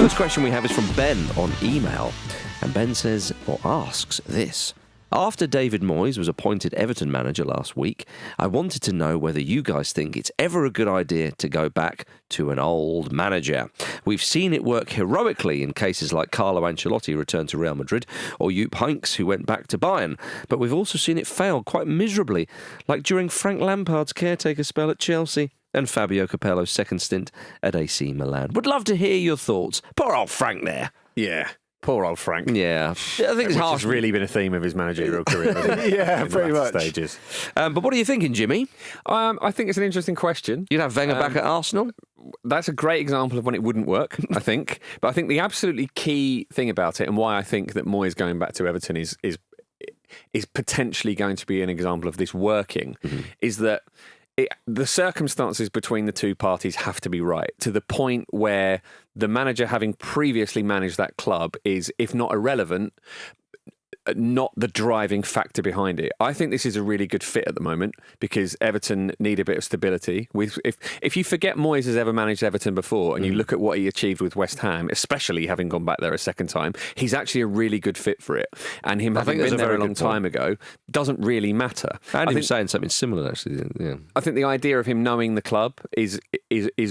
First question we have is from Ben on email. And Ben says, or asks this. After David Moyes was appointed Everton manager last week, I wanted to know whether you guys think it's ever a good idea to go back to an old manager. We've seen it work heroically in cases like Carlo Ancelotti returned to Real Madrid or Jupp Heynckes who went back to Bayern, but we've also seen it fail quite miserably, like during Frank Lampard's caretaker spell at Chelsea and Fabio Capello's second stint at AC Milan. Would love to hear your thoughts. Poor old Frank there. Yeah. Poor old Frank. Yeah. I think it's harsh. Has really been a theme of his managerial career. Yeah, pretty much. Stages. But what are you thinking, Jimmy? I think it's an interesting question. You'd have Wenger back at Arsenal? That's a great example of when it wouldn't work, I think. But I think the absolutely key thing about it, and why I think that Moyes going back to Everton is potentially going to be an example of this working, is that the circumstances between the two parties have to be right, to the point where the manager, having previously managed that club, is, if not irrelevant, not the driving factor behind it. I think this is a really good fit at the moment because Everton need a bit of stability. If you forget Moyes has ever managed Everton before and you look at what he achieved with West Ham, especially having gone back there a second time, he's actually a really good fit for it. And him having been there a long time ago doesn't really matter. And he was saying something similar, actually. Yeah. I think the idea of him knowing the club is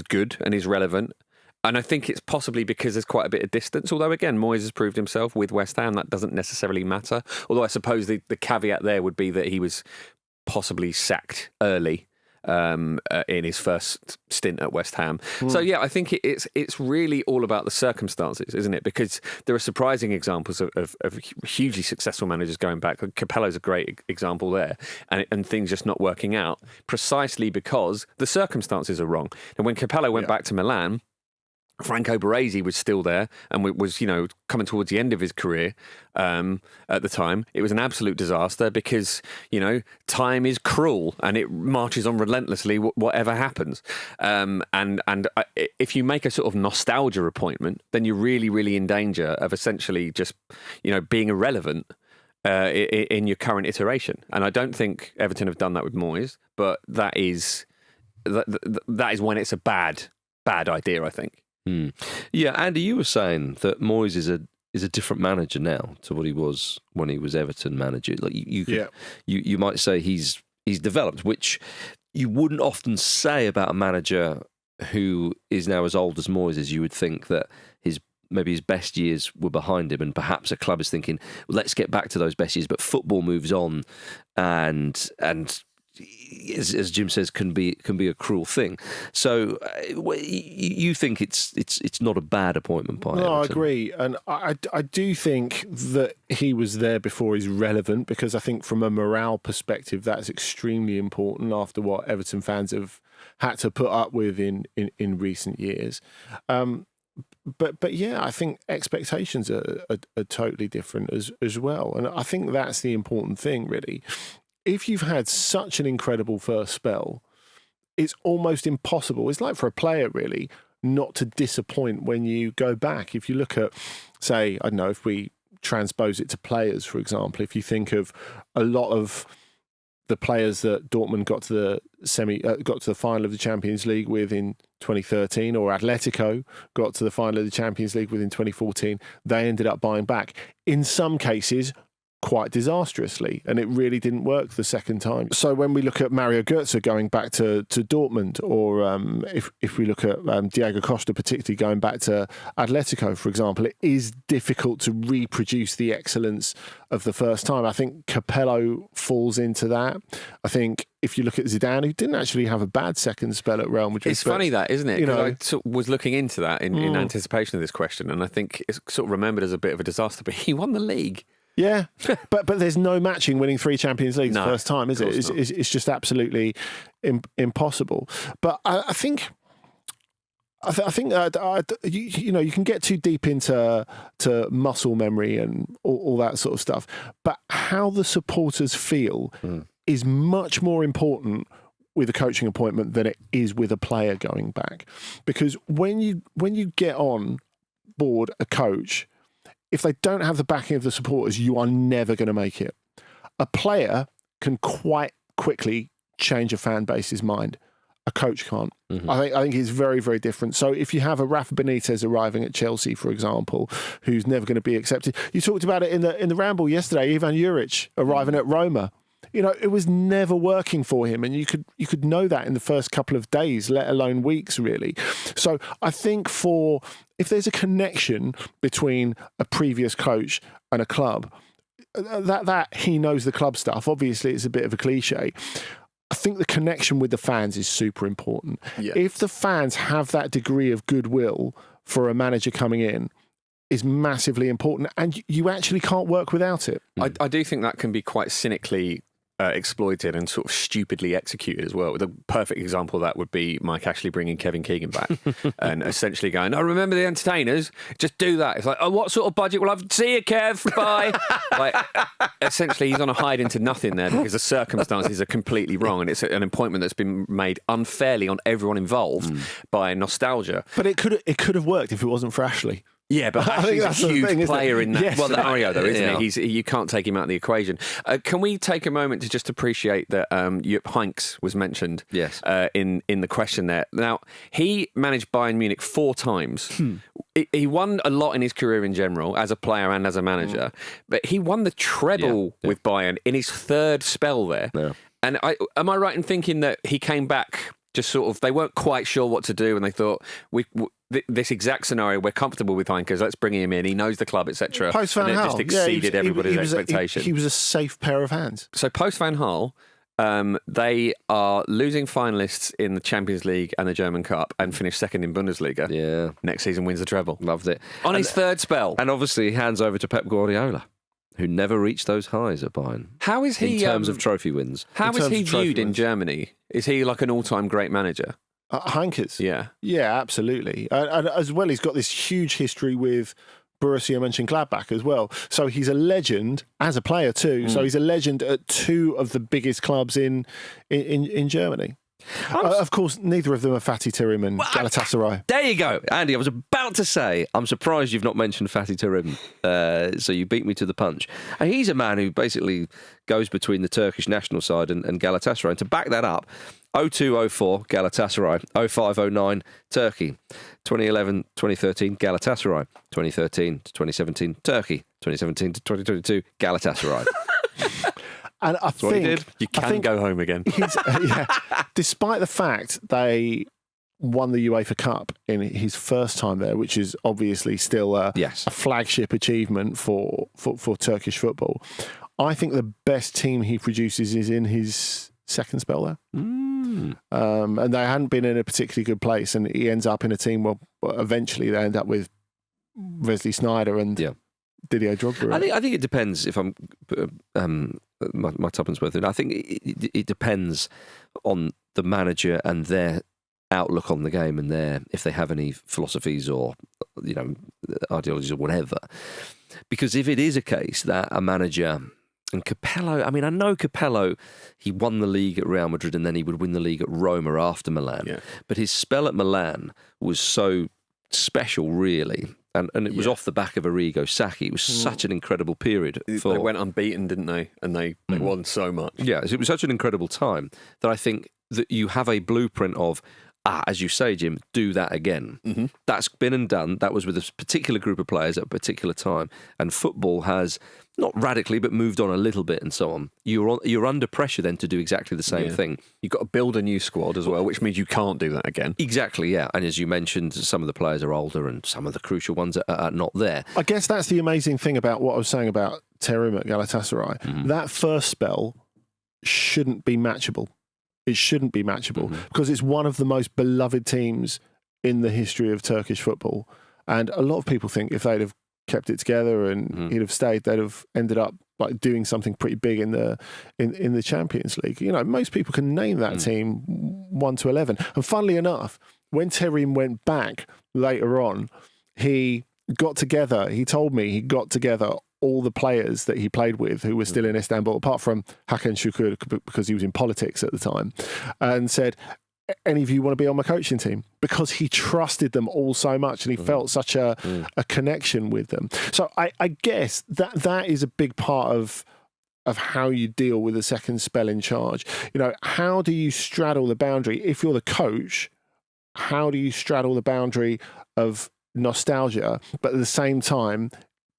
good and is relevant. And I think it's possibly because there's quite a bit of distance. Although, again, Moyes has proved himself with West Ham. That doesn't necessarily matter. Although I suppose the caveat there would be that he was possibly sacked early in his first stint at West Ham. So, yeah, I think it's really all about the circumstances, isn't it? Because there are surprising examples of hugely successful managers going back. Capello's a great example there. And things just not working out precisely because the circumstances are wrong. And when Capello went back to Milan, Franco Baresi was still there and was, coming towards the end of his career at the time. It was an absolute disaster because, time is cruel and it marches on relentlessly whatever happens. If you make a sort of nostalgia appointment, then you're really, really in danger of essentially just, being irrelevant in your current iteration. And I don't think Everton have done that with Moyes, but that is when it's a bad idea, I think. Yeah, Andy, you were saying that Moyes is a different manager now to what he was when he was Everton manager. Like you might say he's developed, which you wouldn't often say about a manager who is now as old as Moyes. As you would think that maybe his best years were behind him, and perhaps a club is thinking, well, let's get back to those best years. But football moves on, and as Jim says, can be a cruel thing. So you think it's not a bad appointment by Everton? No, I agree, and I do think that he was there before he's relevant, because I think from a morale perspective that's extremely important after what Everton fans have had to put up with in recent years. But yeah, I think expectations are totally different as well, and I think that's the important thing, really. If you've had such an incredible first spell, it's almost impossible. It's like for a player, really, not to disappoint when you go back. If you look at, say, I don't know, if we transpose it to players, for example, if you think of a lot of the players that Dortmund got to the final of the Champions League with in 2013, or Atletico got to the final of the Champions League with in 2014, they ended up buying back. In some cases, quite disastrously, and it really didn't work the second time. So when we look at Mario Götze going back to Dortmund, or if we look at Diego Costa particularly going back to Atletico, for example, it is difficult to reproduce the excellence of the first time. I think Capello falls into that. I think if you look at Zidane, who didn't actually have a bad second spell at Real Madrid. It's funny that, isn't it? I was looking into that in anticipation of this question, and I think it's sort of remembered as a bit of a disaster, but he won the league. Yeah, but there's no matching winning 3 Champions Leagues the first time, is it? It's just absolutely impossible. But I think you can get too deep into muscle memory and all that sort of stuff. But how the supporters feel is much more important with a coaching appointment than it is with a player going back. Because when you get on board a coach, if they don't have the backing of the supporters, you are never going to make it. A player can quite quickly change a fan base's mind. a coach can't. Mm-hmm. I think it's very, very different. So if you have a Rafa Benitez arriving at Chelsea, for example, who's never going to be accepted, you talked about it in the Ramble yesterday. Ivan Juric arriving at Roma. It was never working for him, and you could know that in the first couple of days, let alone weeks, really. So I think if there's a connection between a previous coach and a club, that he knows the club stuff. Obviously, it's a bit of a cliche. I think the connection with the fans is super important. Yeah. If the fans have that degree of goodwill for a manager coming in, is massively important, and you actually can't work without it. I do think that can be quite cynically exploited and sort of stupidly executed as well. The perfect example of that would be Mike Ashley bringing Kevin Keegan back and essentially going, "I remember the entertainers, just do that." It's like, "Oh, what sort of budget will I have? See you, Kev, bye." Like, essentially, he's on a hide into nothing there because the circumstances are completely wrong, and it's an appointment that's been made unfairly on everyone involved by nostalgia. But it could have worked if it wasn't for Ashley. Yeah, but Ashley's a huge player in that scenario, though, isn't he? You can't take him out of the equation. Can we take a moment to just appreciate that Heinz was mentioned in the question there? Now, he managed Bayern Munich 4 times. He won a lot in his career in general, as a player and as a manager, but he won the treble with Bayern in his 3rd spell there. Yeah. And am I right in thinking that he came back just sort of, they weren't quite sure what to do, and they thought, this exact scenario, we're comfortable with Heinkes, let's bring him in, he knows the club, etc. Post Van Gaal just exceeded everybody's expectation. He was a safe pair of hands. So post Van Gaal, they are losing finalists in the Champions League and the German Cup and finished 2nd in Bundesliga. Yeah. Next season wins the treble. Loved it. On his 3rd spell. And obviously he hands over to Pep Guardiola, who never reached those highs at Bayern. How is he... in terms of trophy wins. How is he viewed in Germany? Is he like an all-time great manager? Heinkes? Yeah. Yeah, absolutely. And as well, he's got this huge history with Borussia Mönchengladbach as well. So he's a legend as a player too. So he's a legend at 2 of the biggest clubs in Germany. Of course, neither of them are Fatih Terim and Galatasaray. There you go, Andy. I was about to say, I'm surprised you've not mentioned Fatih Terim. So you beat me to the punch. And he's a man who basically goes between the Turkish national side and Galatasaray. And to back that up, 02-04 Galatasaray, 05-09 Turkey, 2011-2013 Galatasaray, 2013-2017 Turkey, 2017-2022 Galatasaray. And I think you can go home again. Despite the fact they won the UEFA Cup in his first time there, which is obviously still a flagship achievement for Turkish football, I think the best team he produces is in his 2nd spell there. And they hadn't been in a particularly good place, and he ends up in a team where eventually they end up with Wesley Sneijder and Didier Drogba. I think it depends. If I'm my tuppence worth, I think it depends on the manager and their outlook on the game and if they have any philosophies or ideologies or whatever. Because if it is a case that a manager, and Capello, I mean, I know Capello, he won the league at Real Madrid and then he would win the league at Roma after Milan. But his spell at Milan was so special, really. And it was off the back of Arrigo Sacchi. It was such an incredible period. They went unbeaten, didn't they? And they won so much. Yeah, it was such an incredible time that I think that you have a blueprint of, as you say, Jim, do that again. Mm-hmm. That's been and done. That was with a particular group of players at a particular time. And football has, not radically, but moved on a little bit and so on. You're under pressure then to do exactly the same thing. You've got to build a new squad as well, which means you can't do that again. Exactly, yeah. And as you mentioned, some of the players are older and some of the crucial ones are not there. I guess that's the amazing thing about what I was saying about Terim at Galatasaray. Mm-hmm. That first spell shouldn't be matchable. It shouldn't be matchable because it's one of the most beloved teams in the history of Turkish football. And a lot of people think if they'd have kept it together and he'd have stayed, they'd have ended up like doing something pretty big in the Champions League. You know, most people can name that team 1 to 11. And funnily enough, when Terim went back later on, he told me he got together all the players that he played with who were still in Istanbul, apart from Hakan Şükür, because he was in politics at the time, and said, any of you want to be on my coaching team? Because he trusted them all so much and he felt such a connection with them. So I guess that is a big part of of how you deal with a second spell in charge. You know, how do you straddle the boundary? If you're the coach, how do you straddle the boundary of nostalgia, but at the same time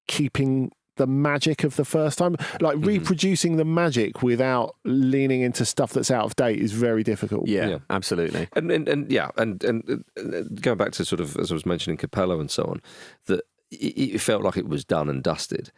keeping the magic of the first time? Like reproducing the magic without leaning into stuff that's out of date is very difficult. Yeah, absolutely. And going back to sort of, as I was mentioning, Capello and so on, that it felt like it was done and dusted.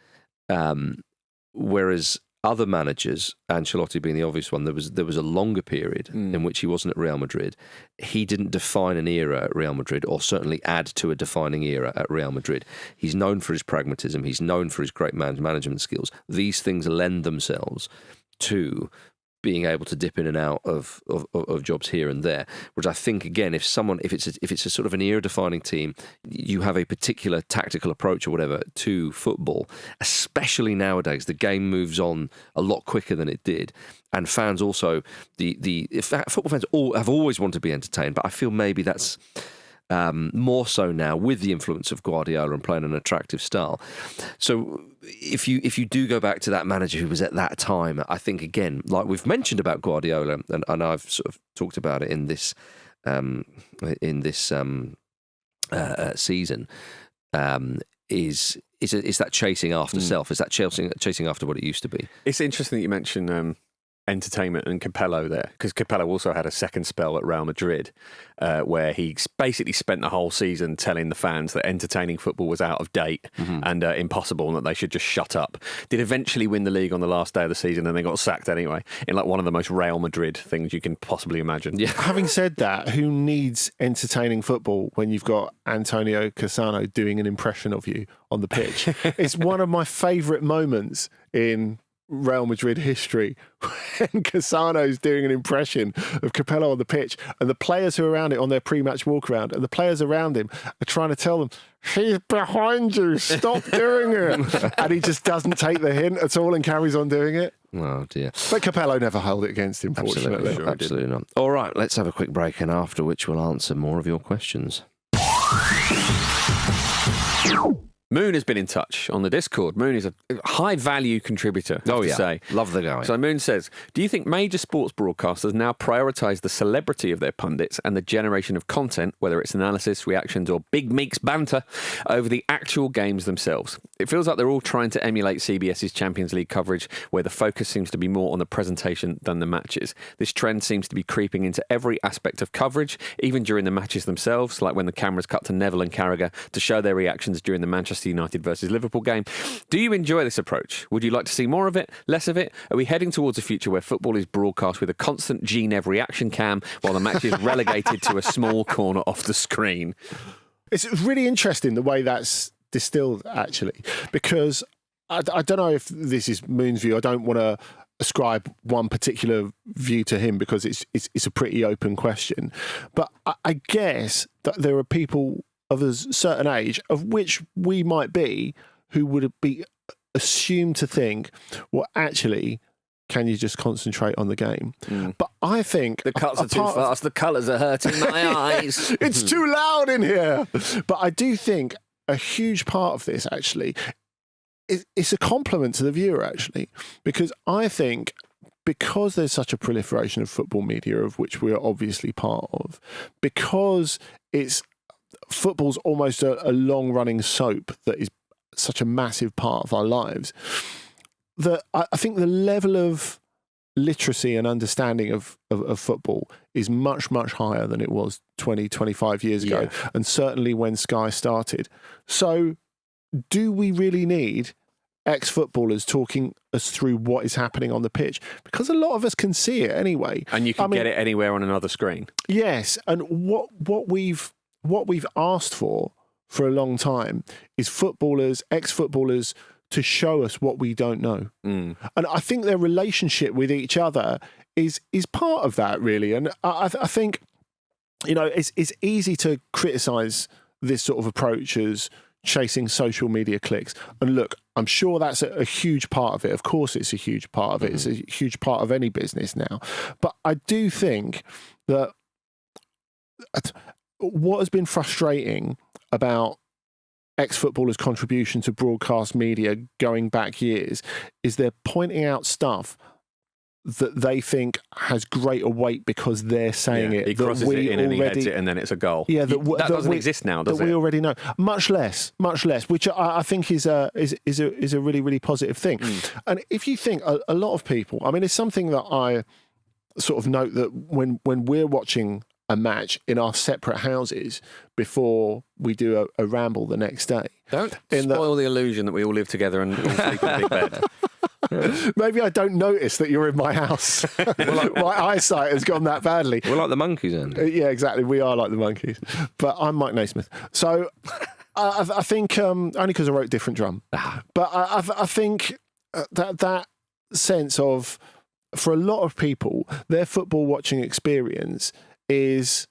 Whereas other managers, Ancelotti being the obvious one, there was a longer period in which he wasn't at Real Madrid. He didn't define an era at Real Madrid, or certainly add to a defining era at Real Madrid. He's known for his pragmatism. He's known for his great management skills. These things lend themselves to being able to dip in and out of jobs here and there. Whereas I think, again, if it's a sort of an era-defining team, you have a particular tactical approach or whatever to football, especially nowadays. The game moves on a lot quicker than it did. And fans also, football fans have always wanted to be entertained, but I feel maybe that's more so now with the influence of Guardiola and playing an attractive style. So if you do go back to that manager who was at that time, I think, again, like we've mentioned about Guardiola, and I've sort of talked about it in this season, is that chasing after self? Is that chasing after what it used to be? It's interesting that you mention entertainment and Capello there, because Capello also had a second spell at Real Madrid where he basically spent the whole season telling the fans that entertaining football was out of date and impossible, and that they should just shut up. Did eventually win the league on the last day of the season, and they got sacked anyway, in like one of the most Real Madrid things you can possibly imagine. Yeah. Having said that, who needs entertaining football when you've got Antonio Cassano doing an impression of you on the pitch? It's one of my favourite moments in Real Madrid history when Cassano's doing an impression of Capello on the pitch, and the players who are around it on their pre-match walk around, and the players around him are trying to tell them, he's behind you, stop doing it. And he just doesn't take the hint at all and carries on doing it. Oh dear. But Capello never held it against him, fortunately. Absolutely not. All right, let's have a quick break, and after which we'll answer more of your questions. Moon has been in touch on the Discord. Moon is a high-value contributor, I have to say. Love the guy. So Moon says, do you think major sports broadcasters now prioritise the celebrity of their pundits and the generation of content, whether it's analysis, reactions or Big Meeks banter, over the actual games themselves? It feels like they're all trying to emulate CBS's Champions League coverage, where the focus seems to be more on the presentation than the matches. This trend seems to be creeping into every aspect of coverage, even during the matches themselves, like when the cameras cut to Neville and Carragher to show their reactions during the Manchester United versus Liverpool game. Do you enjoy this approach? Would you like to see more of it, less of it? Are we heading towards a future where football is broadcast with a constant G-Nev reaction cam while the match is relegated to a small corner off the screen? It's really interesting the way that's distilled, actually, because I don't know if this is Moon's view. I don't want to ascribe one particular view to him because it's a pretty open question. But I guess that there are people of a certain age, of which we might be, who would be assumed to think, well, actually, can you just concentrate on the game? But I think the cuts are too fast, the colours are hurting my eyes. It's too loud in here. But I do think a huge part of this, actually, it's a compliment to the viewer, actually, because I think because there's such a proliferation of football media, of which we are obviously part of, because football's almost a long-running soap that is such a massive part of our lives, that I think the level of literacy and understanding of football is much, much higher than it was 20, 25 years ago, and certainly when Sky started. So do we really need ex-footballers talking us through what is happening on the pitch? Because a lot of us can see it anyway. And you can get it anywhere on another screen. Yes, and what we've asked for a long time is ex-footballers, to show us what we don't know. And I think their relationship with each other is part of that, really. And I think, it's easy to criticise this sort of approach as chasing social media clicks. And look, I'm sure that's a huge part of it. Of course, it's a huge part of it. It's a huge part of any business now. But I do think that what has been frustrating about ex-footballers' contribution to broadcast media going back years is they're pointing out stuff that they think has greater weight because they're saying it. He crosses it in and he heads it and then it's a goal. Yeah, that doesn't exist now, does it? That we already know. Much less, which I think is a really, really positive thing. And if you think a lot of people, I mean, it's something that I sort of note that when we're watching a match in our separate houses before we do a ramble the next day. Don't spoil the illusion that we all live together and all sleep in a big bed. Maybe I don't notice that you're in my house. My eyesight has gone that badly. We're like the monkeys, Andy. Yeah, exactly. We are like the monkeys. But I'm Mike Naismith. So I think, only because I wrote Different Drum, but I think that sense of, for a lot of people, their football watching experience is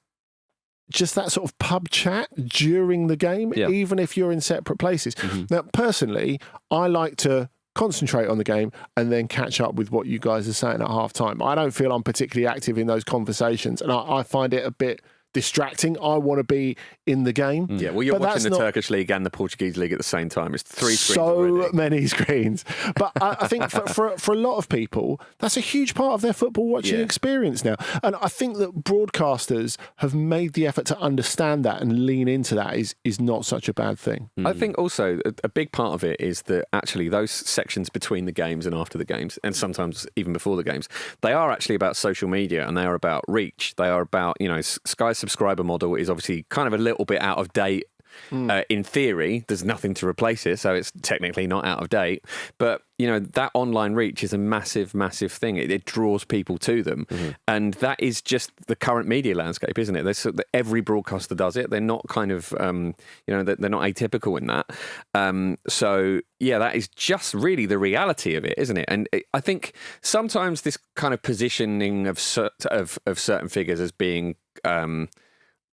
just that sort of pub chat during the game, even if you're in separate places. Now, personally, I like to concentrate on the game and then catch up with what you guys are saying at half time. I don't feel I'm particularly active in those conversations, and I find it a bit distracting. I want to be in the game. Yeah, well, you're watching the Turkish League and the Portuguese League at the same time. It's 3 screens so many screens. But I think for a lot of people, that's a huge part of their football watching experience now. And I think that broadcasters have made the effort to understand that and lean into that is not such a bad thing. I think also a big part of it is that actually those sections between the games and after the games, and sometimes even before the games, they are actually about social media and they are about reach. They are about, Sky's subscriber model is obviously kind of a little bit out of date. In theory, there's nothing to replace it, so it's technically not out of date. But, that online reach is a massive, massive thing. It draws people to them. And that is just the current media landscape, isn't it? Every broadcaster does it. They're not kind of, they're not atypical in that. So, that is just really the reality of it, isn't it? And I think sometimes this kind of positioning of certain figures as being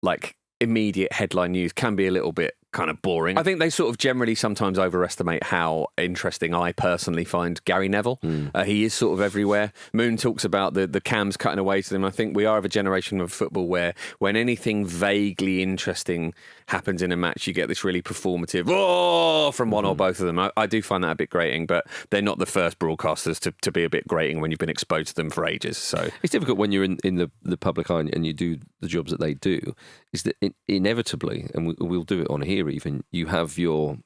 like immediate headline news can be a little bit kind of boring. I think they sort of generally sometimes overestimate how interesting I personally find Gary Neville. He is sort of everywhere. Moon talks about the cams cutting away to them. I think we are of a generation of football where when anything vaguely interesting happens in a match, you get this really performative from one or both of them. I do find that a bit grating, but they're not the first broadcasters to be a bit grating when you've been exposed to them for ages. So it's difficult when you're in the public eye and you do the jobs that they do, is that inevitably, and we'll do it on here even, you have your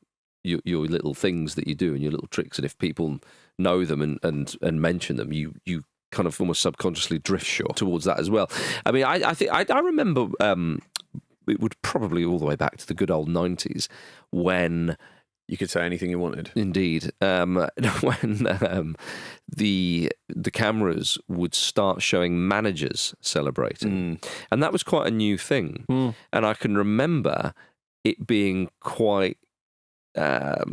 little things that you do and your little tricks, and if people know them and mention them, you kind of almost subconsciously drift towards that as well. I mean, I think I remember it would probably all the way back to the good old 90s when you could say anything you wanted. Indeed. When the cameras would start showing managers celebrating. And that was quite a new thing. And I can remember it being quite, I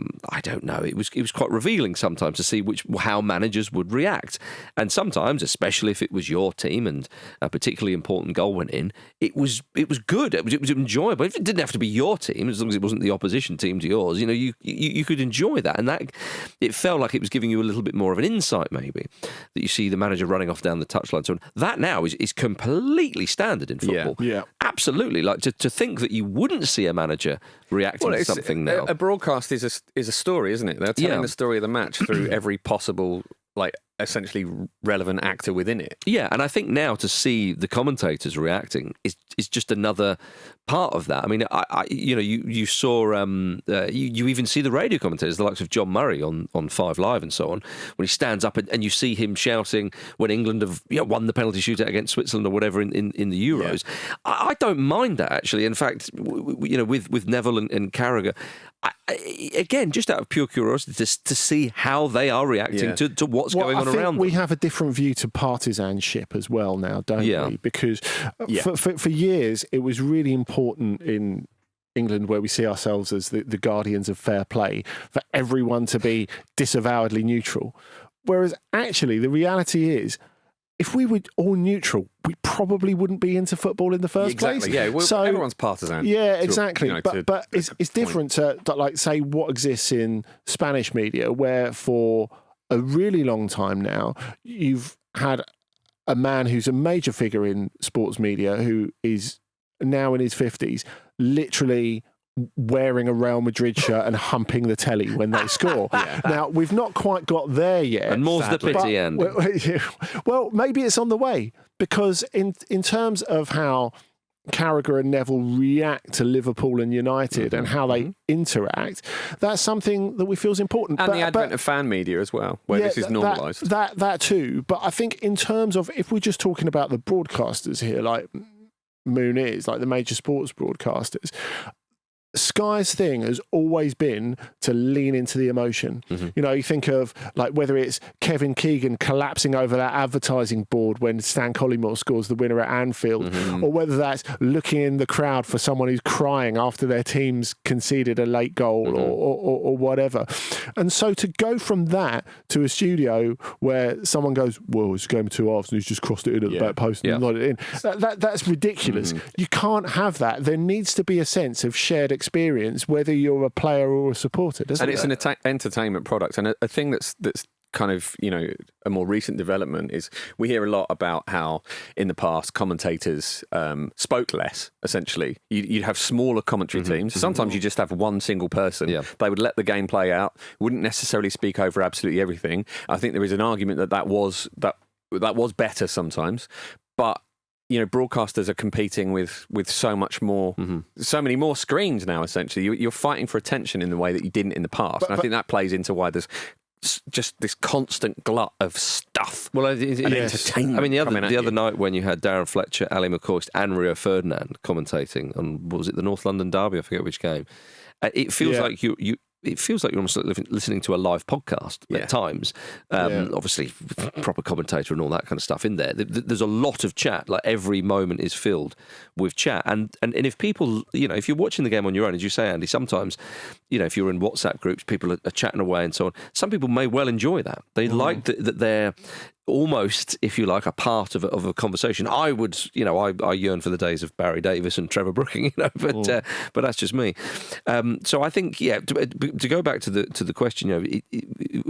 don't know, it was quite revealing sometimes to see how managers would react. And sometimes, especially if it was your team and a particularly important goal went in, it was good. It was enjoyable. It didn't have to be your team, as long as it wasn't the opposition team to yours. You could enjoy that, and that it felt like it was giving you a little bit more of an insight, maybe, that you see the manager running off down the touchline. So that now is completely standard in football. Yeah. Absolutely. Like to think that you wouldn't see a manager reacting to something now. A broadcast is a story, isn't it? They're telling the story of the match through every possible, essentially relevant actor within it. Yeah, and I think now to see the commentators reacting is just another part of that. I mean, you saw you even see the radio commentators, the likes of John Murray on 5 Live and so on, when he stands up and you see him shouting when England have won the penalty shootout against Switzerland or whatever in the Euros. Yeah. I don't mind that, actually. In fact, with Neville and Carragher, again, just out of pure curiosity, to see how they are reacting to what's going on around them. We have a different view to partisanship as well now, don't we? Because for years, it was really important in England, where we see ourselves as the guardians of fair play, for everyone to be disavowedly neutral. Whereas actually, the reality is, if we were all neutral, we probably wouldn't be into football in the first place. Yeah, so everyone's partisan. Yeah, exactly. But it's different to, say, what exists in Spanish media, where for a really long time now, you've had a man who's a major figure in sports media who is now in his 50s, literally wearing a Real Madrid shirt and humping the telly when they score. Now, we've not quite got there yet. And more's the pity, Andy. Well, maybe it's on the way, because in terms of how Carragher and Neville react to Liverpool and United and how they interact, that's something that we feel is important. And the advent of fan media as well, where this is normalised. That too. But I think in terms of, if we're just talking about the broadcasters here, like Moon is, like the major sports broadcasters, Sky's thing has always been to lean into the emotion. You know, you think of like whether it's Kevin Keegan collapsing over that advertising board when Stan Collymore scores the winner at Anfield, or whether that's looking in the crowd for someone who's crying after their team's conceded a late goal or whatever. And so to go from that to a studio where someone goes, well, it's a game of two halves and he's just crossed it in at the back post and nodded it in. That's ridiculous. You can't have that. There needs to be a sense of shared experience, whether you're a player or a supporter, doesn't it? And it's an entertainment product. And a thing that's kind of, you know, a more recent development is we hear a lot about how in the past commentators spoke less, essentially. You'd have smaller commentary teams. Sometimes you just have one single person. They would let the game play out, wouldn't necessarily speak over absolutely everything. I think there is an argument that was better sometimes, but you know, broadcasters are competing with so much more, so many more screens now, essentially. You're fighting for attention in the way that you didn't in the past. And I think that plays into why there's just this constant glut of stuff. Well, entertainment. I mean, the other night when you had Darren Fletcher, Ali McCoist and Rio Ferdinand commentating on, what was it, the North London Derby? I forget which game. It feels like it feels like you're almost listening to a live podcast at times. Obviously, proper commentator and all that kind of stuff in there. There's a lot of chat. Like every moment is filled with chat. And if people, you know, if you're watching the game on your own, as you say, Andy, sometimes, you know, if you're in WhatsApp groups, people are chatting away and so on. Some people may well enjoy that. They like that they're almost, if you like, a part of a conversation. I would, you know, I yearn for the days of Barry Davis and Trevor Brooking, you know, but that's just me. So I think, to go back to the question,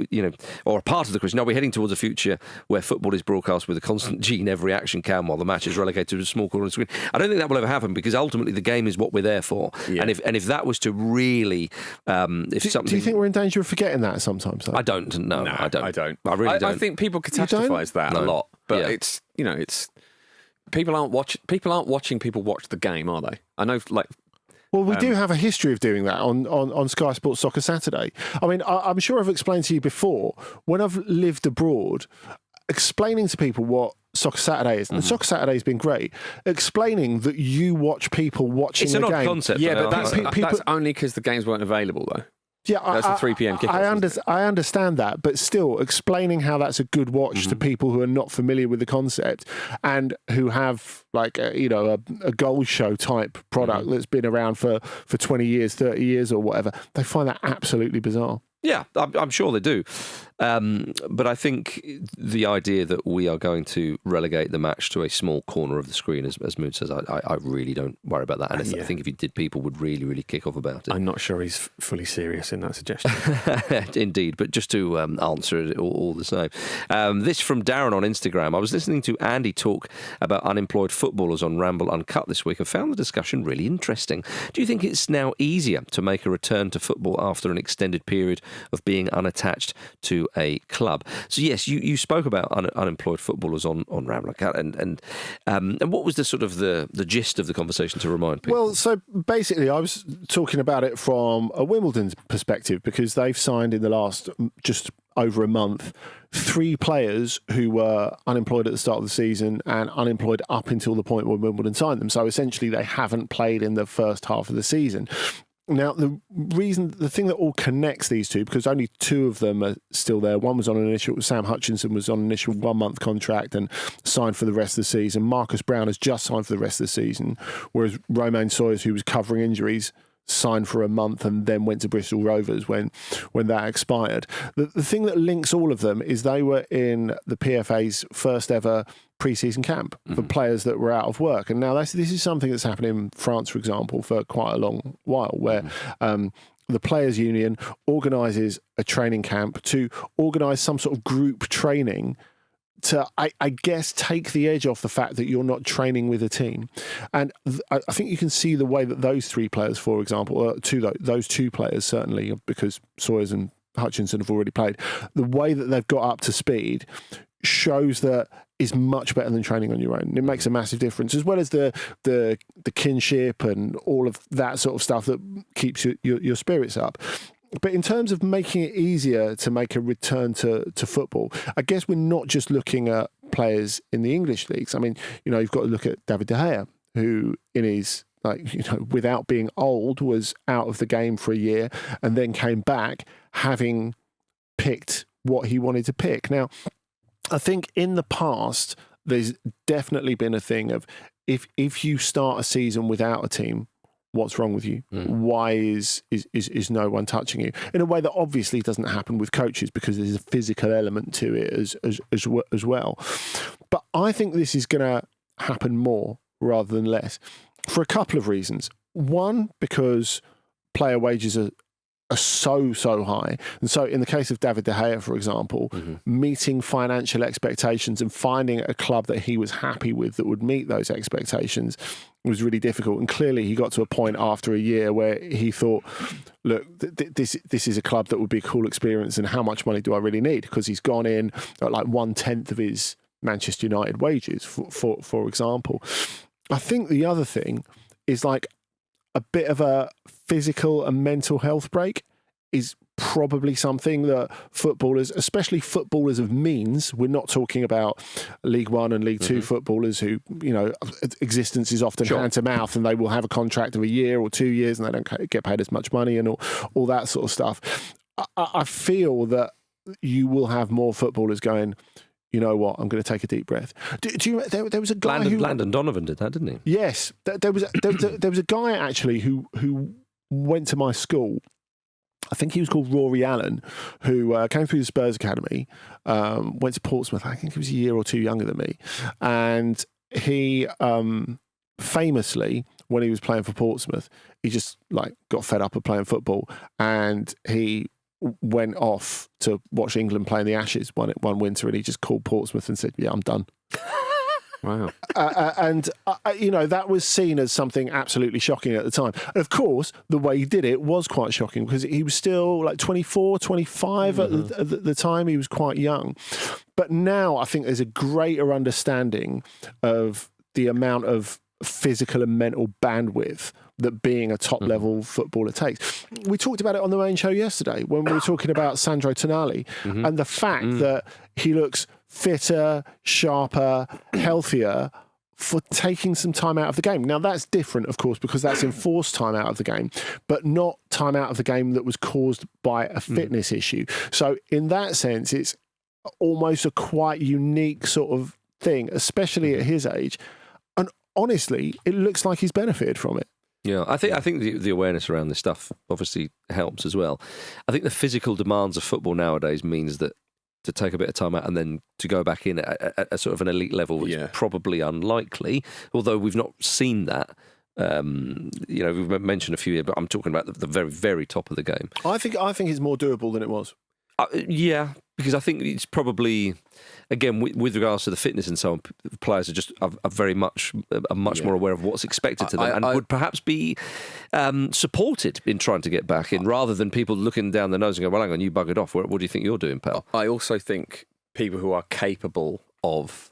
you know, or a part of the question, are we heading towards a future where football is broadcast with a constant G in every action cam while the match is relegated to a small corner of the screen? I don't think that will ever happen, because ultimately the game is what we're there for. And if that was to really, do you think we're in danger of forgetting that sometimes? Though? I don't. No, I don't. I really don't. I think people catastrophise that a lot, but it's, you know, it's people aren't watching people watch the game, are they? I know, like. Well, we do have a history of doing that on Sky Sports Soccer Saturday. I mean, I'm sure I've explained to you before, when I've lived abroad, explaining to people what Soccer Saturday is, and Soccer Saturday has been great, explaining that you watch people watching the game. It's an odd concept. Yeah, but that's only because the games weren't available, though. Yeah, that's a 3 p.m. kickoff. I understand that, but still explaining how that's a good watch to people who are not familiar with the concept and who have like a goal show type product that's been around for 20 years, 30 years or whatever, they find that absolutely bizarre. Yeah, I'm sure they do. But I think the idea that we are going to relegate the match to a small corner of the screen, as Moon says, I really don't worry about that. And I think if you did, people would really, really kick off about it. I'm not sure he's fully serious in that suggestion. Indeed, but just to answer it all the same. This from Darren on Instagram. I was listening to Andy talk about unemployed footballers on Ramble Uncut this week and found the discussion really interesting. Do you think it's now easier to make a return to football after an extended period of being unattached to a club? So yes, you spoke about unemployed footballers on Ramble Uncut, and what was the sort of the gist of the conversation, to remind people? Well, so basically I was talking about it from a Wimbledon perspective, because they've signed in the last just over a month 3 players who were unemployed at the start of the season and unemployed up until the point where Wimbledon signed them. So essentially they haven't played in the first half of the season. Now, the thing that all connects these two, because only 2 of them are still there. One was on an initial, Sam Hutchinson was on an initial 1-month contract and signed for the rest of the season. Marcus Brown has just signed for the rest of the season, whereas Romain Sawyers, who was covering injuries, signed for a month and then went to Bristol Rovers when that expired. The thing that links all of them is they were in the PFA's first ever pre-season camp for players that were out of work. And now this is something that's happened in France, for example, for quite a long while, where the Players' Union organises a training camp to organise some sort of group training I guess, take the edge off the fact that you're not training with a team. And I think you can see the way that those three players, for example, those two players certainly, because Sawyers and Hutchinson have already played, the way that they've got up to speed shows that is much better than training on your own. It makes a massive difference, as well as the kinship and all of that sort of stuff that keeps your spirits up. But in terms of making it easier to make a return to football, I guess we're not just looking at players in the English leagues. I mean, you've got to look at David De Gea, who in his, without being old, was out of the game for a year and then came back having picked what he wanted to pick. Now, I think in the past, there's definitely been a thing of if you start a season without a team, what's wrong with you? Why is no one touching you? In a way that obviously doesn't happen with coaches, because there's a physical element to it as well. But I think this is going to happen more rather than less, for a couple of reasons. One, because player wages are so high. And so in the case of David De Gea, for example, meeting financial expectations and finding a club that he was happy with that would meet those expectations was really difficult. And clearly he got to a point after a year where he thought, look, this is a club that would be a cool experience, and how much money do I really need? Because he's gone in at like 1/10 of his Manchester United wages, for example. I think the other thing is like a bit of a physical and mental health break is probably something that footballers, especially footballers of means, we're not talking about League One and League Two footballers who, existence is often hand to mouth, and they will have a contract of a year or 2 years and they don't get paid as much money and all that sort of stuff. I feel that you will have more footballers going, you know what, I'm going to take a deep breath. There was a guy Landon Donovan did that, didn't he? Yes. There was a guy actually who went to my school. I think he was called Rory Allen, who came through the Spurs Academy, went to Portsmouth. I think he was a year or two younger than me. And he famously, when he was playing for Portsmouth, he just got fed up of playing football, and he went off to watch England play in the Ashes one winter, and he just called Portsmouth and said, "Yeah, I'm done." Wow. And that was seen as something absolutely shocking at the time. And of course, the way he did it was quite shocking, because he was still 24, 25 at the time. He was quite young. But now I think there's a greater understanding of the amount of physical and mental bandwidth that being a top-level footballer takes. We talked about it on the main show yesterday when we were talking about Sandro Tonali and the fact that he looks fitter, sharper, healthier for taking some time out of the game. Now, that's different, of course, because that's enforced time out of the game, but not time out of the game that was caused by a fitness issue. So in that sense, it's almost a quite unique sort of thing, especially at his age. And honestly, it looks like he's benefited from it. Yeah, I think the awareness around this stuff obviously helps as well. I think the physical demands of football nowadays means that to take a bit of time out and then to go back in at a sort of an elite level is probably unlikely, although we've not seen that. We've mentioned a few here, but I'm talking about the very, very top of the game. I think it's more doable than it was. Yeah, because I think it's probably, again, with regards to the fitness and so on, players are much more aware of what's expected to them and would perhaps be supported in trying to get back in, rather than people looking down their nose and go, well, hang on, you buggered off. What do you think you're doing, pal? I also think people who are capable of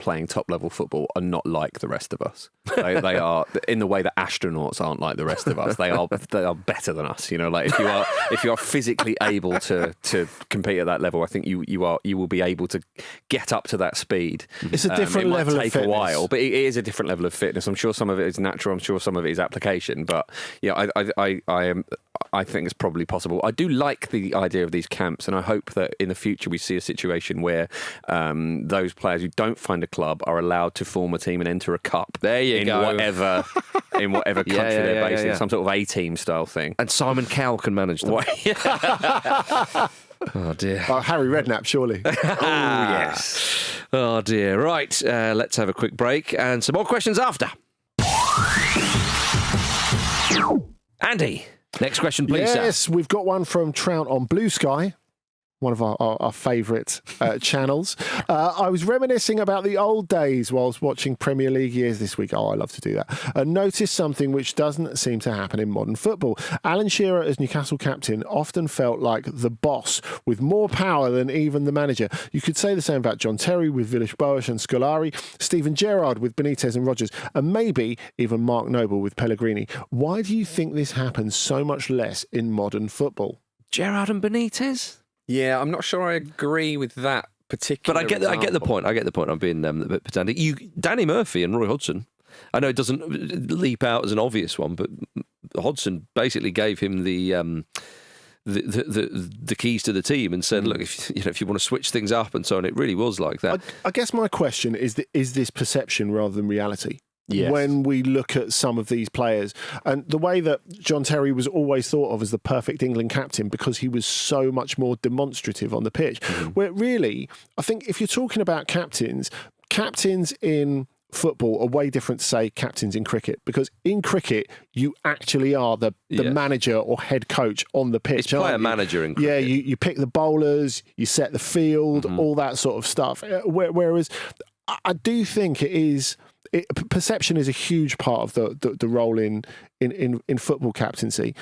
playing top-level football are not like the rest of us. They are, in the way that astronauts aren't like the rest of us. They are better than us. If you are physically able to compete at that level, I think you will be able to get up to that speed. It's a different level of fitness. It might take a while, but it is a different level of fitness. I'm sure some of it is natural. I'm sure some of it is application. But yeah, I think it's probably possible. I do like the idea of these camps, and I hope that in the future we see a situation where those players who don't find a club are allowed to form a team and enter a cup. There you go. Whatever country they're based in, some sort of A-team style thing. And Simon Cowell can manage them. Oh dear. Harry Redknapp, surely. Oh yes. Oh dear. Right, let's have a quick break and some more questions after. Andy, next question, please. Yes, sir. We've got one from Trout on Blue Sky. one of our favourite channels. I was reminiscing about the old days whilst watching Premier League years this week. Oh, I love to do that. And noticed something which doesn't seem to happen in modern football. Alan Shearer, as Newcastle captain, often felt like the boss with more power than even the manager. You could say the same about John Terry with Villas-Boas and Scolari, Steven Gerrard with Benitez and Rodgers, and maybe even Mark Noble with Pellegrini. Why do you think this happens so much less in modern football? Gerrard and Benitez? Yeah, I'm not sure I agree with that particular. But I get the point. I'm being a bit pedantic. Danny Murphy and Roy Hodgson. I know it doesn't leap out as an obvious one, but Hodgson basically gave him the keys to the team and said, "Look, if you want to switch things up and so on." It really was like that. I guess my question is this perception rather than reality? Yes. When we look at some of these players and the way that John Terry was always thought of as the perfect England captain because he was so much more demonstrative on the pitch, where really, I think if you're talking about captains in football are way different to, say, captains in cricket, because in cricket you actually are the manager or head coach on the pitch. It's player manager in cricket. Yeah, you pick the bowlers, you set the field, all that sort of stuff. Whereas I do think perception is a huge part of the role in football captaincy,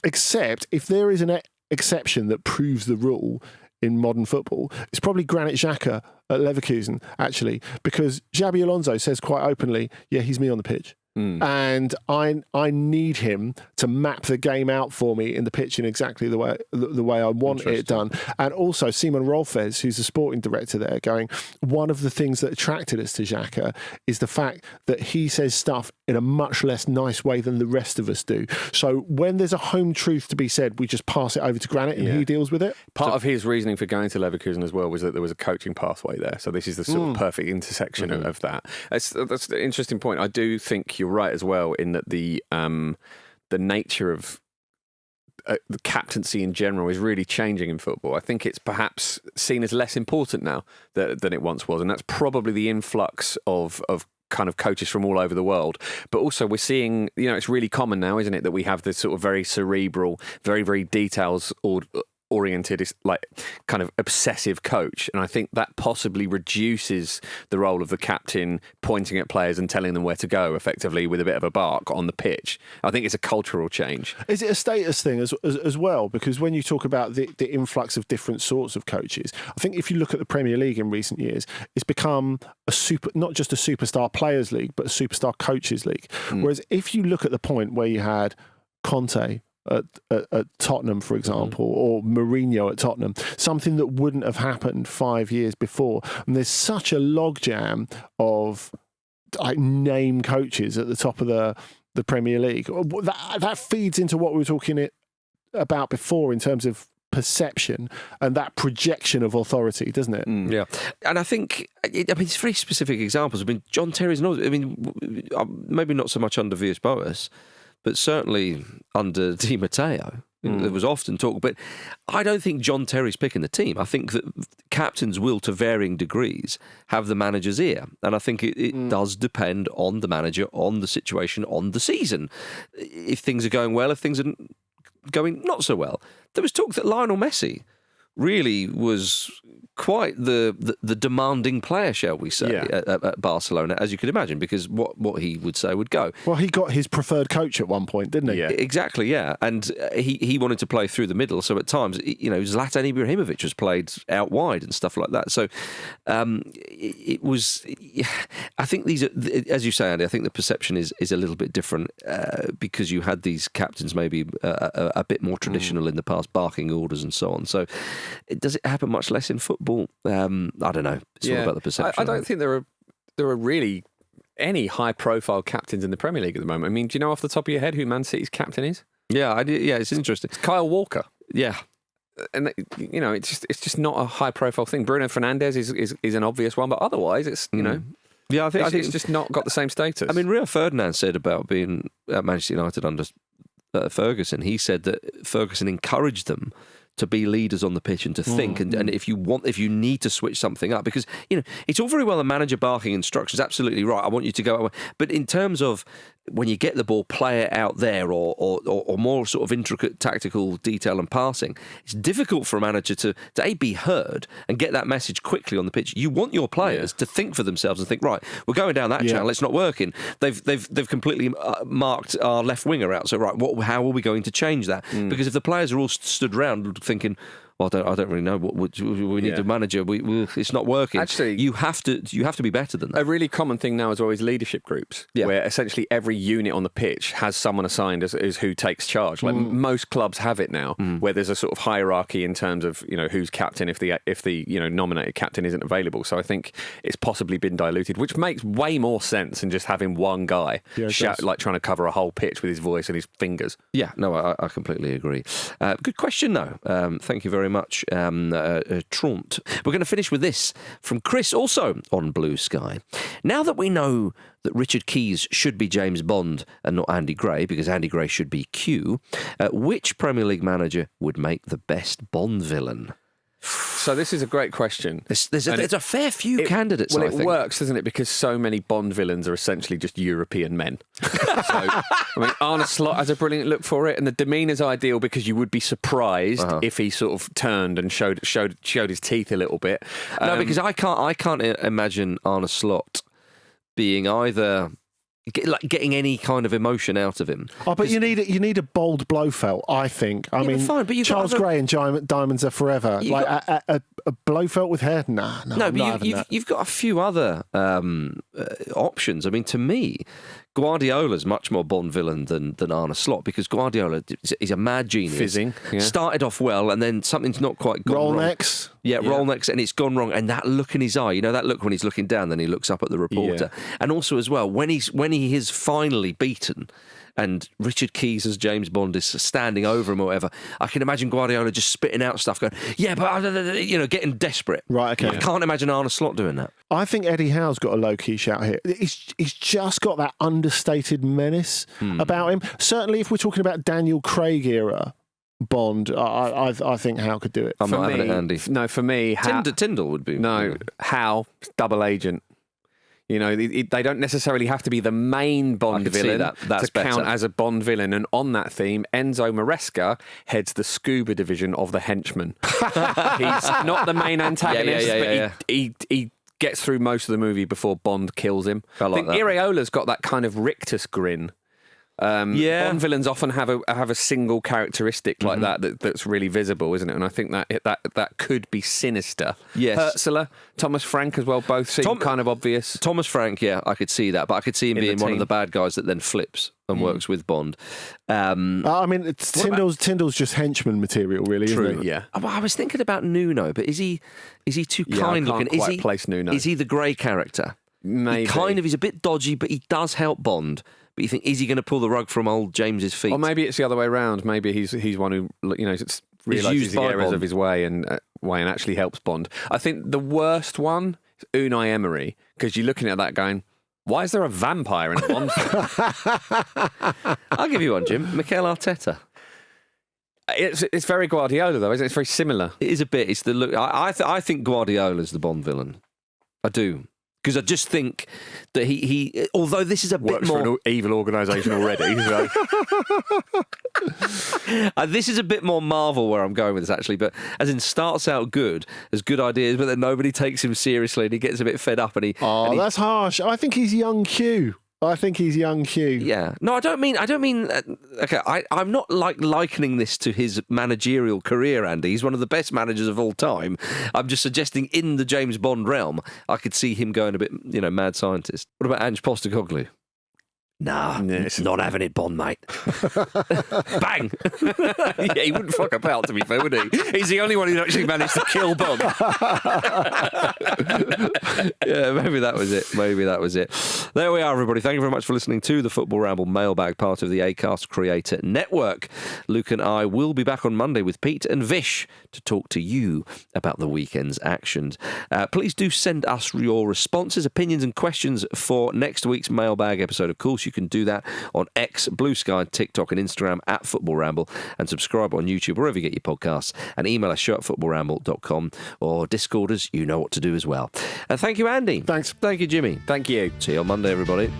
except if there is an exception that proves the rule in modern football, it's probably Granit Xhaka at Leverkusen, actually, because Xabi Alonso says quite openly, yeah, he's me on the pitch. And I need him to map the game out for me in the pitch in exactly the way I want it done. And also Simon Rolfes, who's the sporting director there, going, one of the things that attracted us to Xhaka is the fact that he says stuff in a much less nice way than the rest of us do. So when there's a home truth to be said, we just pass it over to Granit and he deals with it. Part of his reasoning for going to Leverkusen as well was that there was a coaching pathway there. So this is the sort of perfect intersection of that. That's an interesting point. I do think you're right as well in that the nature of the captaincy in general is really changing in football. I think it's perhaps seen as less important now than it once was, and that's probably the influx of kind of coaches from all over the world. But also we're seeing, it's really common now, isn't it, that we have this sort of very cerebral, very, very details oriented, like kind of obsessive coach, and I think that possibly reduces the role of the captain pointing at players and telling them where to go effectively with a bit of a bark on the pitch. I think it's a cultural change. Is it a status thing as well? Because when you talk about the influx of different sorts of coaches, I think if you look at the Premier League in recent years, it's become not just a superstar players league, but a superstar coaches league. Whereas if you look at the point where you had Conte at Tottenham, for example, or Mourinho at Tottenham, something that wouldn't have happened 5 years before. And there's such a logjam of like name coaches at the top of the Premier League. That feeds into what we were talking about before in terms of perception and that projection of authority, doesn't it? Yeah. And I think, it's very specific examples. I mean, John Terry's maybe not so much under Villas-Boas, but certainly under Di Matteo, there was often talk. But I don't think John Terry's picking the team. I think that captains will, to varying degrees, have the manager's ear. And I think it does depend on the manager, on the situation, on the season. If things are going well, if things are going not so well. There was talk that Lionel Messi really was quite the demanding player, shall we say, at Barcelona, as you could imagine, because what he would say would go. Well, he got his preferred coach at one point, didn't he? Yeah. Exactly, yeah. And he wanted to play through the middle, so at times, Zlatan Ibrahimovic was played out wide and stuff like that. So it was, I think these are, as you say, Andy, I think the perception is a little bit different because you had these captains maybe a bit more traditional in the past, barking orders and so on. So does it happen much less in football? I don't know. It's all about the perception. I don't think there are really any high-profile captains in the Premier League at the moment. I mean, do you know off the top of your head who Man City's captain is? Yeah, I do. Yeah, it's interesting. It's Kyle Walker. Yeah. And it's just not a high-profile thing. Bruno Fernandes is an obvious one, but otherwise, it's yeah, I think it's just not got the same status. I mean, Rio Ferdinand said about being at Manchester United under Ferguson. He said that Ferguson encouraged them to be leaders on the pitch and to think. And if you need to switch something up, because, it's all very well the manager barking instructions, absolutely right, I want you to go. But in terms of when you get the ball, play it out there, or more sort of intricate tactical detail and passing, it's difficult for a manager to be heard and get that message quickly on the pitch. You want your players to think for themselves and think, right, we're going down that channel, it's not working. They've completely marked our left winger out. So right, how are we going to change that? Because if the players are all stood around thinking, well, I don't really know what we need a manager. It's not working. Actually, you have to be better than that. A really common thing now is always leadership groups, where essentially every unit on the pitch has someone assigned as who takes charge. Like most clubs have it now, where there's a sort of hierarchy in terms of who's captain if the nominated captain isn't available. So I think it's possibly been diluted, which makes way more sense than just having one guy like trying to cover a whole pitch with his voice and his fingers. Yeah, no, I completely agree. Good question, though. Thank you very much, Traunt. We're going to finish with this from Chris, also on Blue Sky. Now that we know that Richard Keys should be James Bond and not Andy Gray, because Andy Gray should be Q, which Premier League manager would make the best Bond villain? So this is a great question. There's a fair few candidates, Well, I think. it works, doesn't it? Because so many Bond villains are essentially just European men. Arne Slot has a brilliant look for it, and the demeanour's ideal because you would be surprised if he sort of turned and showed his teeth a little bit. No, because I can't imagine Arne Slot being either getting any kind of emotion out of him. Oh, but you need a bold Blofeld, I think. I mean, fine, but Charles Gray and Diamonds Are Forever. A Blofeld with hair? No, but you've got a few other options. I mean, to me, Guardiola's much more Bond villain than Arne Slot, because Guardiola is a mad genius. Fizzing. Yeah. Started off well, and then something's not quite gone wrong. Rollnecks. Yeah, Rollnecks, and it's gone wrong. And that look in his eye, that look when he's looking down, then he looks up at the reporter. Yeah. And also as well, when he is finally beaten, and Richard Keys as James Bond is standing over him or whatever, I can imagine Guardiola just spitting out stuff, going, but getting desperate. Right, okay. I can't imagine Arne Slot doing that. I think Eddie Howe's got a low-key shout here. He's just got that understated menace about him. Certainly if we're talking about Daniel Craig era Bond, I think Howe could do it. I'm not having it, Andy. No, for me... Tyndall would be... No, Howe, double agent. They don't necessarily have to be the main Bond villain to count as a Bond villain. And on that theme, Enzo Maresca heads the scuba division of the Henchmen. He's not the main antagonist, but he gets through most of the movie before Bond kills him. I think that. Ireola's got that kind of rictus grin. Bond villains often have a single characteristic like that's really visible, isn't it? And I think that could be sinister. Yes. Ursula, Thomas Frank as well, both seem kind of obvious. Thomas Frank, I could see that, but I could see him being one of the bad guys that then flips and works with Bond. I mean, Tyndall's just henchman material, really, isn't it? Yeah. I was thinking about Nuno, but is he too kind looking? I can't quite place Nuno. Is he the grey character? Maybe. He's a bit dodgy, but he does help Bond. But you think, is he going to pull the rug from old James's feet? Or maybe it's the other way around. Maybe he's one who realises the errors of his way and actually helps Bond. I think the worst one is Unai Emery, because you're looking at that going, why is there a vampire in a Bond film? I'll give you one, Jim. Mikel Arteta. It's very Guardiola, though, isn't it? It's very similar. It is a bit. It's the look. I think Guardiola's the Bond villain. I do. Because I just think that he although this is a bit more... Works for an evil organisation already. So. This is a bit more Marvel where I'm going with this, actually, but as in starts out good, has good ideas, but then nobody takes him seriously and he gets a bit fed up and he... that's harsh. I think he's young Q. Yeah. No, I don't mean. Okay, I'm not likening this to his managerial career, Andy. He's one of the best managers of all time. I'm just suggesting in the James Bond realm, I could see him going a bit, mad scientist. What about Ange Postecoglou? Nah, not having it, Bond, mate. Bang! He wouldn't fuck about, to be fair, would he? He's the only one who actually managed to kill Bond. Yeah, maybe that was it. There we are, everybody. Thank you very much for listening to the Football Ramble mailbag, part of the Acast Creator Network. Luke and I will be back on Monday with Pete and Vish to talk to you about the weekend's actions. Please do send us your responses, opinions and questions for next week's mailbag episode. Of course, you can do that on X, Blue Sky, TikTok and Instagram at Football Ramble, and subscribe on YouTube, wherever you get your podcasts, and email us show@footballramble.com, or Discorders, you know what to do as well. Thank you, Andy. Thanks. Thank you, Jimmy. Thank you. See you on Monday, everybody.